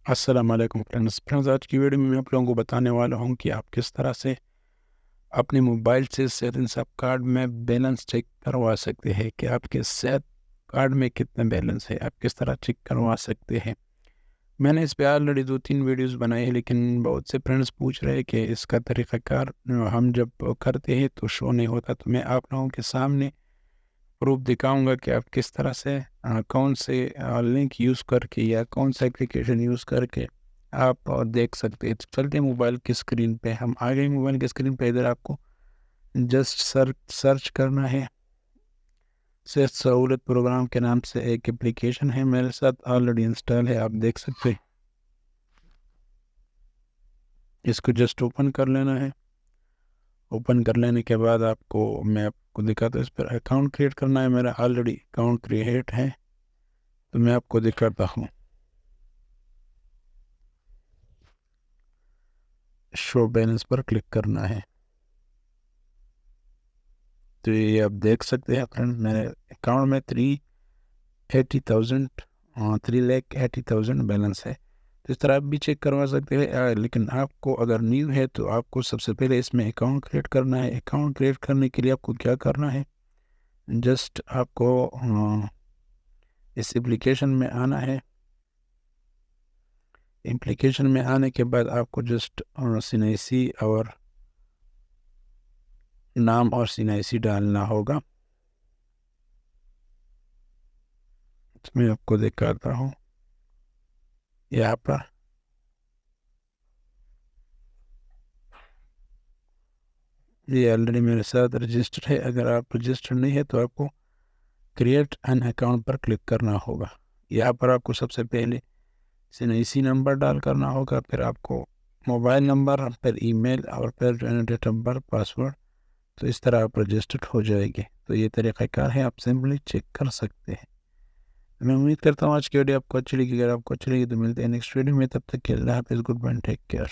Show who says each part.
Speaker 1: अस्सलाम वालेकुम फ्रेंड्स, आज की वीडियो में मैं आप लोगों को बताने वाला हूं कि आप किस तरह से अपने मोबाइल से सेविंग्स आप कार्ड में बैलेंस चेक करवा सकते हैं कि आपके सेहत कार्ड में कितना बैलेंस है, आप किस तरह चेक करवा सकते हैं। मैंने इस पे ऑलरेडी 2-3 वीडियोस बनाए हैं, लेकिन बहुत से फ्रेंड्स पूछ रहे हैं कि इसका तरीक़ाकार हम जब करते हैं तो शो नहीं होता। तो मैं आप लोगों के सामने प्रूफ दिखाऊंगा कि आप किस तरह से कौन से लिंक यूज़ करके या कौन सा एप्लीकेशन यूज़ करके आप देख सकते हैं। तो चलते हैं मोबाइल की स्क्रीन पे, हम आ गए मोबाइल की स्क्रीन पे। इधर आपको जस्ट सर्च करना है। सेहत सहूलत प्रोग्राम के नाम से एक एप्लीकेशन है, मेरे साथ ऑलरेडी इंस्टॉल है, आप देख सकते हैं। इसको जस्ट ओपन कर लेना है। ओपन कर लेने के बाद मैं आपको दिखाता हूँ, इस पर अकाउंट क्रिएट करना है। मेरा ऑलरेडी अकाउंट क्रिएट है, तो मैं आपको दिखाता हूँ। शो बैलेंस पर क्लिक करना है। तो ये आप देख सकते हैं फ्रेंड, मेरे अकाउंट में 3,80,000 बैलेंस है। तो इस तरह आप भी चेक करवा सकते हैं। लेकिन आपको अगर न्यू है तो आपको सबसे पहले इसमें अकाउंट क्रिएट करना है। अकाउंट क्रिएट करने के लिए आपको क्या करना है, जस्ट आपको इस एप्लीकेशन में आना है। एप्लीकेशन में आने के बाद आपको जस्ट CNIC और नाम और CNIC डालना होगा। मैं आपको दिखाता हूँ यहाँ पर। ये ऑलरेडी मेरे साथ रजिस्टर है। अगर आप रजिस्टर नहीं है तो आपको क्रिएट एन अकाउंट पर क्लिक करना होगा। यहाँ पर आपको सबसे पहले CNIC नंबर डाल करना होगा, फिर आपको मोबाइल नंबर, फिर ईमेल और फिर डेट ऑफ बर्थ, पासवर्ड। तो इस तरह आप रजिस्टर्ड हो जाएंगे। तो ये तरीक़ाकार है, आप सिंपली चेक कर सकते हैं। मैं उम्मीद करता हूँ आज की वीडियो आपको अच्छी लगी। अगर आपको अच्छी लगी तो मिलते हैं नेक्स्ट वीडियो में। तब तक के लिए अल्लाह हाफ़िज़, गुड बाय, टेक केयर।